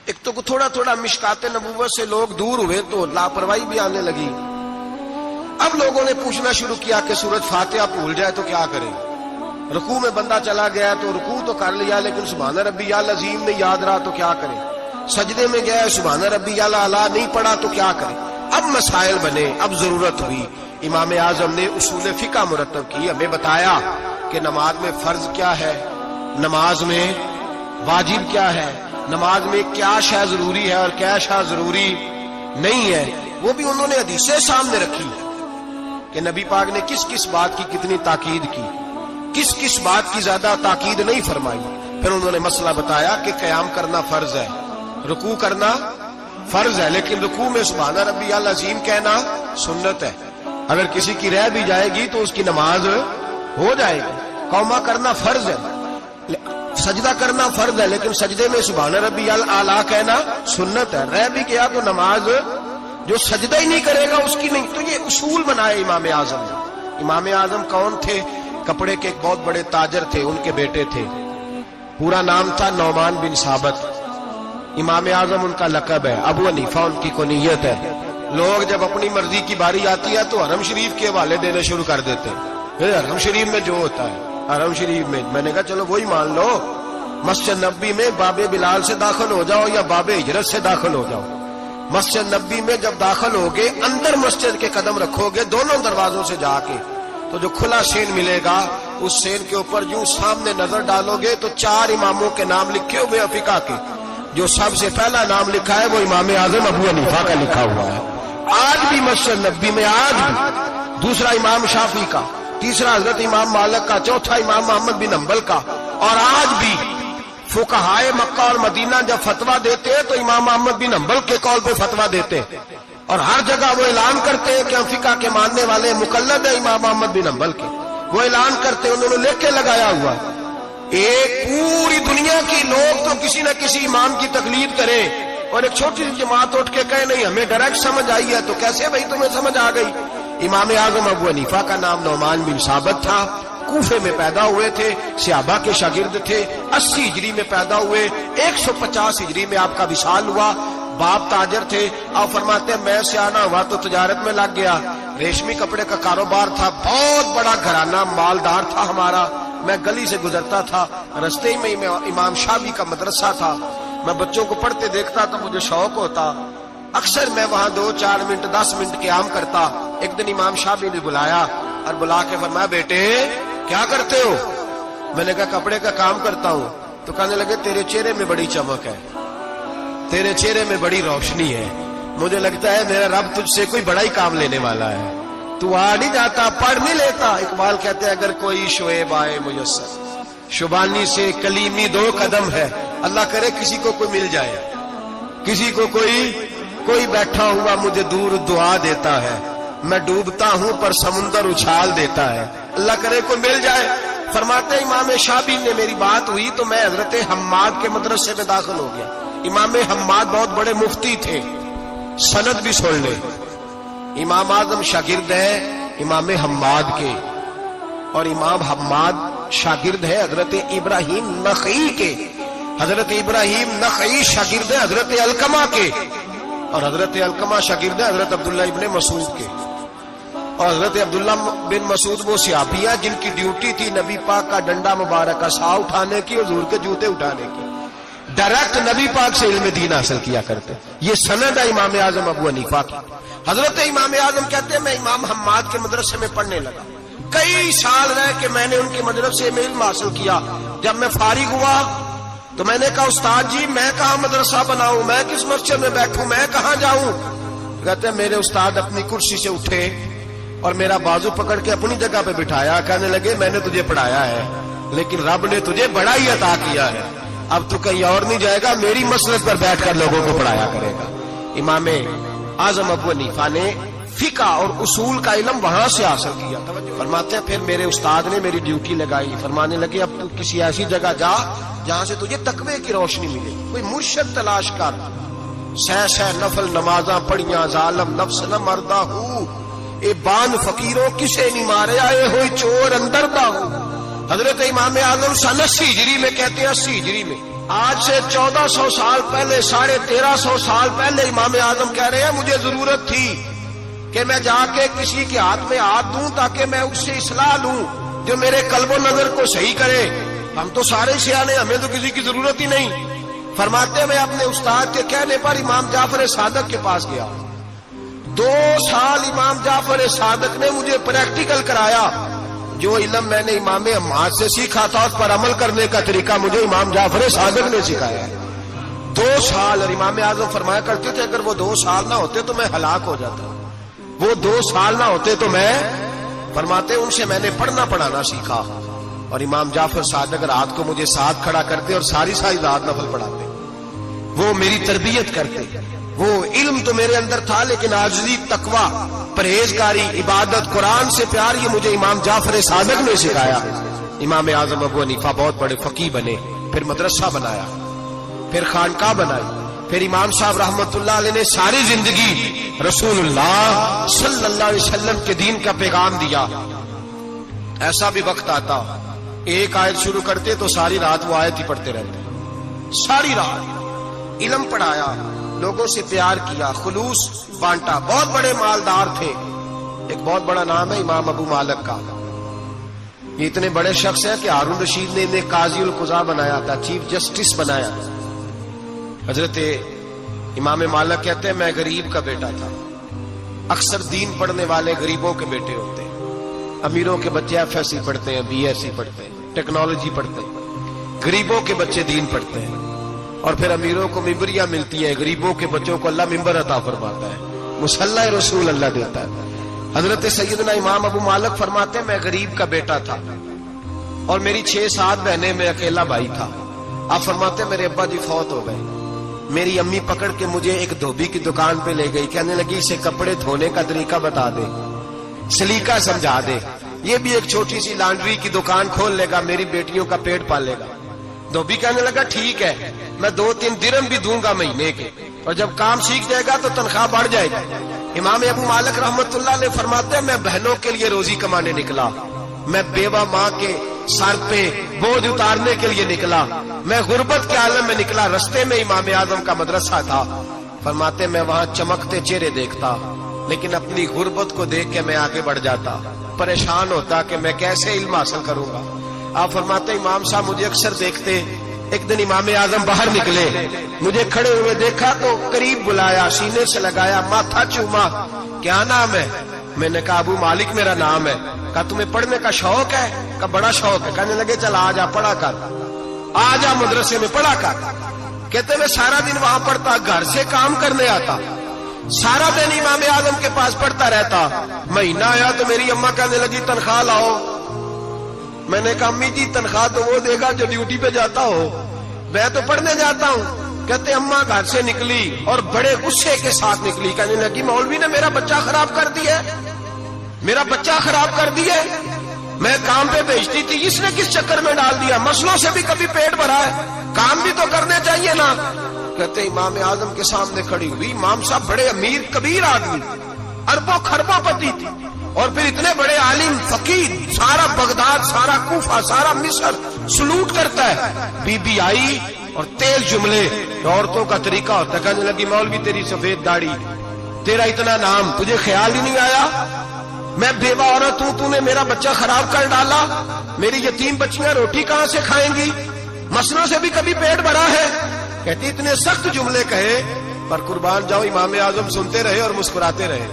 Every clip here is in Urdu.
ایک تو تھوڑا تھوڑا مشکات نبوت سے لوگ دور ہوئے تو لاپرواہی بھی آنے لگی. اب لوگوں نے پوچھنا شروع کیا کہ سورۃ فاتحہ بھول جائے تو کیا کریں. رکوع میں بندہ چلا گیا تو رکوع تو کر لیا لیکن سبحان ربی العظیم نہیں یاد رہا تو کیا کریں. سجدے میں گیا سبحان ربی الاعلی نہیں پڑھا تو کیا کریں. اب مسائل بنے, اب ضرورت ہوئی. امام اعظم نے اصول فقہ مرتب کی, ہمیں بتایا کہ نماز میں فرض کیا ہے, نماز میں واجب کیا ہے, نماز میں کیا شے ضروری ہے اور کیا شے ضروری نہیں ہے. وہ بھی انہوں نے حدیثیں سامنے رکھی کہ نبی پاک نے کس کس بات کی کتنی تاکید کی, کس کس بات کی زیادہ تاکید نہیں فرمائی. پھر انہوں نے مسئلہ بتایا کہ قیام کرنا فرض ہے, رکوع کرنا فرض ہے, لیکن رکوع میں سبحان ربی العظیم کہنا سنت ہے. اگر کسی کی رہ بھی جائے گی تو اس کی نماز ہو جائے گی. قوما کرنا فرض ہے, سجدہ کرنا فرض ہے, لیکن سجدے میں سبحان ربی الاعلی کہنا سنت ہے. رہ بھی گیا تو نماز جو سجدہ ہی نہیں کرے گا اس کی نہیں. تو یہ اصول بنائے امام اعظم نے. امام اعظم کون تھے؟ کپڑے کے ایک بہت بڑے تاجر تھے, ان کے بیٹے تھے, پورا نام تھا نعمان بن ثابت. امام اعظم ان کا لقب ہے, ابو حنیفہ ان کی کنیت ہے. لوگ جب اپنی مرضی کی باری آتی ہے تو حرم شریف کے حوالے دینے شروع کر دیتے ہیں. حرم شریف میں جو ہوتا ہے, حرم شریف میں نے کہا چلو وہی مان لو, مسجد نبی میں باب بلال سے داخل ہو جاؤ یا باب ہجرت سے داخل ہو جاؤ. مسجد نبی میں جب داخل ہوگے, اندر مسجد کے قدم رکھو گے دونوں دروازوں سے جا کے, تو جو کھلا سین ملے گا اس سین کے اوپر یوں سامنے نظر ڈالو گے تو 4 اماموں کے نام لکھے ہوئے فقہ کے. جو سب سے پہلا نام لکھا ہے وہ امام اعظم ابو حنیفہ کا لکھا ہوا ہے. آج بھی مسجد نبی میں, آج بھی دوسرا امام شافعی کا, تیسرا حضرت امام مالک کا, چوتھا امام محمد بن حنبل کا. اور آج بھی فقہائے مکہ اور مدینہ جب فتویٰ دیتے ہیں تو امام محمد بن حنبل کے قول پہ فتویٰ دیتے ہیں, اور ہر جگہ وہ اعلان کرتے ہیں کہ ہم فقہ کے ماننے والے مقلد ہیں امام محمد بن حنبل کے. وہ اعلان کرتے ہیں, انہوں نے لکھ کے لگایا ہوا. ایک پوری دنیا کی لوگ تو کسی نہ کسی امام کی تقلید کریں, اور ایک چھوٹی سی جماعت اٹھ کے کہے نہیں ہمیں ڈائریکٹ سمجھ آئی ہے. تو کیسے بھائی تمہیں سمجھ آ گئی؟ امام اعظم ابو حنیفہ کا نام نعمان بن ثابت تھا, کوفے میں پیدا ہوئے تھے, صحابہ کے شاگرد تھے, 80 ہجری میں پیدا ہوئے, 150 ہجری میں آپ کا وصال ہوا. باپ تاجر تھے. آپ فرماتے ہیں میں سیانا ہوا تو تجارت میں لگ گیا, ریشمی کپڑے کا کاروبار تھا, بہت بڑا گھرانہ مالدار تھا ہمارا. میں گلی سے گزرتا تھا, رستے میں امام شافعی کا مدرسہ تھا, میں بچوں کو پڑھتے دیکھتا تو مجھے شوق ہوتا, اکثر میں وہاں 2-4 منٹ 10 منٹ قیام کرتا. ایک دن امام شافعی نے بلایا اور بلا کے فرمایا بیٹے کیا کرتے ہو؟ میں نے کہا کپڑے کا کام کرتا ہوں. تو کہنے لگے تیرے چہرے میں بڑی چمک ہے, تیرے چہرے میں بڑی روشنی ہے, مجھے لگتا ہے میرا رب تجھ سے کوئی بڑا ہی کام لینے والا ہے, تو آ نہیں جاتا, پڑھ نہیں لیتا. اقبال کہتے ہیں اگر کوئی شعیب آئے میسر, شبانی سے کلیمی 2 قدم ہے. اللہ کرے کسی کو کوئی مل جائے, کسی کو کوئی بیٹھا ہوا مجھے دور دعا دیتا ہے, میں ڈوبتا ہوں پر سمندر اچھال دیتا ہے. اللہ کرے کوئی مل جائے. فرماتے امام شافعی نے میری بات ہوئی تو میں حضرت حماد کے مدرسے میں داخل ہو گیا. امام حماد بہت بڑے مفتی تھے, سند بھی سن لے. امام اعظم شاگرد ہے امام حماد کے, اور امام حماد شاگرد ہے حضرت ابراہیم نخعی کے. حضرت ابراہیم نخعی شاگرد ہے حضرت علقمہ کے, اور حضرت علقمہ شاگرد ہے حضرت عبداللہ ابن مسعود کے. اور حضرت عبداللہ بن مسعود وہ صحابی ہیں جن کی ڈیوٹی تھی نبی پاک کا ڈنڈا مبارک کا سا اٹھانے کی, حضور کے جوتے اٹھانے کی. ڈائریکٹ نبی پاک سے علم دین حاصل کیا کرتے. یہ سند ہے امام اعظم ابو حنیفہ کی. حضرت امام اعظم کہتے ہیں میں امام حماد کے مدرسے میں پڑھنے لگا, کئی سال رہ کے میں نے ان کے مدرسے میں علم حاصل کیا. جب میں فارغ ہوا تو میں نے کہا استاد جی میں کہاں مدرسہ بناؤں, میں کس مسجد میں بیٹھوں, میں کہاں جاؤں؟ کہتے ہیں میرے استاد اپنی کرسی سے اٹھے اور میرا بازو پکڑ کے اپنی جگہ پہ بٹھایا. کہنے لگے میں نے تجھے پڑھایا ہے لیکن رب نے تجھے بڑا ہی عطا کیا ہے, اب تو کہیں اور نہیں جائے گا, میری مسلک پر بیٹھ کر لوگوں کو پڑھایا کرے گا. امام اعظم ابو حنیفہ نے فقہ اور اصول کا علم وہاں سے حاصل کیا. فرماتے ہیں پھر میرے استاد نے میری ڈیوٹی لگائی, فرمانے لگے اب تو کسی ایسی جگہ جا جہاں سے تجھے تقوی کی روشنی ملے, کوئی مرشد تلاش کر. سہ نفل نمازاں پڑھیاں ظالم نفس نہ مردہ ہوں, اے بان فقیروں کسے نہیں مارے آئے ہوئی چور اندر دا ہوں. حضرت امام اعظم سن 80 ہجری میں کہتے ہیں 80 ہجری میں آج سے 1400 سال پہلے 1350 سال پہلے امام اعظم کہہ رہے ہیں مجھے ضرورت تھی کہ میں جا کے کسی کے ہاتھ میں ہاتھ دوں تاکہ میں اس سے اصلاح لوں جو میرے قلب و نظر کو صحیح کرے. ہم تو سارے سیانے، ہمیں تو کسی کی ضرورت ہی نہیں. فرماتے میں اپنے استاد کے کہنے پر امام جعفر صادق کے پاس گیا. 2 سال امام جعفر صادق نے مجھے پریکٹیکل کرایا. جو علم میں نے امام حماد سے سیکھا تھا اس پر عمل کرنے کا طریقہ مجھے امام جعفر صادق نے سکھایا. 2 سال. اور امام اعظم فرمایا کرتے تھے اگر وہ 2 سال نہ ہوتے تو میں ہلاک ہو جاتا. وہ 2 سال نہ ہوتے تو میں، فرماتے ان سے میں نے پڑھنا پڑھانا سیکھا. اور امام جعفر صادق رات کو مجھے ساتھ کھڑا کرتے اور ساری رات نفل پڑھاتے. وہ میری تربیت کرتے. وہ علم تو میرے اندر تھا لیکن عاجزی، تقوی، پرہیزگاری، عبادت، قرآن سے پیار، یہ مجھے امام جعفر صادق نے سکھایا. امام اعظم ابو حنیفہ بہت بڑے فقیہ بنے، پھر مدرسہ بنایا، پھر خانقاہ بنائی. پھر امام صاحب رحمت اللہ علیہ نے ساری زندگی رسول اللہ صلی اللہ علیہ وسلم کے دین کا پیغام دیا. ایسا بھی وقت آتا ایک آیت شروع کرتے تو ساری رات وہ آیت ہی پڑھتے رہتے. ساری رات علم پڑھایا، لوگوں سے پیار کیا، خلوص بانٹا. بہت بڑے مالدار تھے. ایک بہت بڑا نام ہے امام ابو مالک کا. یہ اتنے بڑے شخص ہیں کہ ہارون رشید نے انہیں قاضی القضاء بنایا تھا، چیف جسٹس بنایا. حضرت امام مالک کہتے ہیں میں غریب کا بیٹا تھا. اکثر دین پڑھنے والے غریبوں کے بیٹے ہوتے ہیں. امیروں کے بچے ایف ایس سی پڑھتے ہیں، بی ایس سی پڑھتے ہیں، ٹیکنالوجی پڑھتے ہیں. غریبوں کے بچے دین پڑھتے ہیں. اور پھر امیروں کو ممبریاں ملتی ہیں، غریبوں کے بچوں کو اللہ ممبر عطا فرماتا ہے، مصلی رسول اللہ دیتا ہے. حضرت سیدنا امام ابو مالک فرماتے ہیں میں غریب کا بیٹا تھا اور میری 6-7 بہنیں، میں اکیلا بھائی تھا. آپ فرماتے ہیں میرے ابا جی فوت ہو گئے. میری امی پکڑ کے مجھے ایک دھوبی کی دکان پہ لے گئی، کہنے لگی اسے کپڑے دھونے کا طریقہ بتا دے، سلیقہ سمجھا دے، یہ بھی ایک چھوٹی سی لانڈری کی دکان کھول لے گا، میری بیٹیوں کا پیٹ پالے گا. دھوبی کہنے لگا ٹھیک ہے میں 2-3 درہم بھی دوں گا مہینے کے، اور جب کام سیکھ جائے گا تو تنخواہ بڑھ جائے گی. امام ابو مالک رحمت اللہ علیہ فرماتے ہیں میں بہنوں کے لیے روزی کمانے نکلا، میں بیوہ ماں کے سر پہ بوجھ اتارنے کے لیے نکلا، میں غربت کے عالم میں نکلا. رستے میں امام اعظم کا مدرسہ تھا. فرماتے میں وہاں چمکتے چہرے دیکھتا لیکن اپنی غربت کو دیکھ کے میں آگے بڑھ جاتا، پریشان ہوتا کہ میں کیسے علم حاصل کروں گا. آپ فرماتے امام صاحب مجھے اکثر دیکھتے. ایک دن امام اعظم باہر نکلے، مجھے کھڑے ہوئے دیکھا تو قریب بلایا، سینے سے لگایا، ماتھا چوما. کیا نام ہے؟ میں نے کہا ابو مالک میرا نام ہے. کہا تمہیں پڑھنے کا شوق ہے؟ کہا بڑا شوق ہے. کہنے لگے چل آ جا پڑھا کر، آ جا مدرسے میں پڑھا کر. کہتے میں سارا دن وہاں پڑھتا، گھر سے کام کرنے آتا، سارا دن امام اعظم کے پاس پڑھتا رہتا. مہینہ آیا تو میری اماں کہنے لگی تنخواہ لاؤ. میں نے کہا امی جی تنخواہ تو وہ دے گا جو ڈیوٹی پہ جاتا ہو، میں تو پڑھنے جاتا ہوں. کہتے اماں گھر سے نکلی اور بڑے غصے کے ساتھ نکلی، کہنے لگی مولوی نے میرا بچہ خراب کر دیا، میرا بچہ خراب کر دیا، میں کام پہ بھیجتی تھی، اس نے کس چکر میں ڈال دیا، مسلوں سے بھی کبھی پیٹ بھرا ہے، کام بھی تو کرنے چاہیے نا. کہتے امام اعظم کے سامنے کھڑی ہوئی. امام صاحب بڑے امیر کبیر آدمی، اربوں خربوں پتی تھی، اور پھر اتنے بڑے عالم فقیر، سارا بغداد، سارا کوفہ، سارا مصر سلوٹ کرتا ہے. بی بی آئی اور تیز جملے عورتوں کا طریقہ ہوتا ہے. کہنے لگی مولوی تیری سفید داڑھی، تیرا اتنا نام، تجھے خیال ہی نہیں آیا میں بیوہ عورت ہوں، تو نے میرا بچہ خراب کر ڈالا، میری یتیم بچیاں روٹی کہاں سے کھائیں گی، مسلوں سے بھی کبھی پیٹ بھرا ہے. کہتی اتنے سخت جملے کہے پر قربان جاؤ امام اعظم سنتے رہے اور مسکراتے رہے.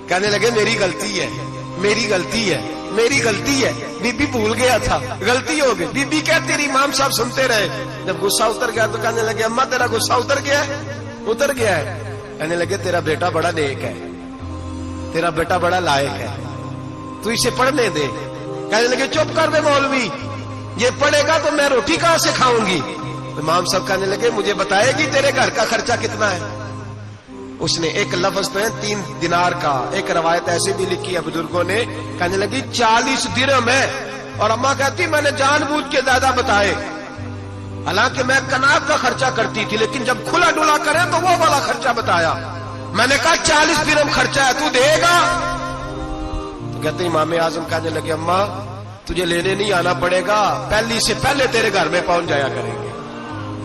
کہنے لگے میری غلطی ہے، میری غلطی ہے، میری غلطی ہے. بی بی بھول گیا تھا، غلطی ہو گئی. بی بی کہتی رہی، امام صاحب سنتے رہے. جب غصہ اتر گیا تو کہنے لگے اماں تیرا غصہ اتر گیا ہے؟ اتر گیا ہے. کہنے لگے تیرا بیٹا بڑا نیک ہے، تیرا بیٹا بڑا لائق ہے، تو اسے پڑھنے دے. کہنے لگے چپ کر دے مولوی، یہ پڑھے گا تو میں روٹی کہاں سے کھاؤں گی. امام صاحب کہنے لگے مجھے بتائے گی تیرے گھر کا خرچہ کتنا ہے. اس نے ایک لفظ تو ہے 3 دینار کا، ایک روایت ایسے بھی لکھی ہے بزرگوں نے. کہنے لگی 40 درہم ہے. اور اماں کہتی میں نے جان بوجھ کے زیادہ بتائے، حالانکہ میں کناب کا خرچہ کرتی تھی، لیکن جب کھلا ڈلا کرے تو وہ والا خرچہ بتایا. میں نے کہا 40 درہم خرچہ ہے، تو دے گا؟ تو کہتے امام اعظم کہنے لگے اماں تجھے لینے نہیں آنا پڑے گا، پہلی سے پہلے تیرے گھر میں پہنچ جایا کریں گے.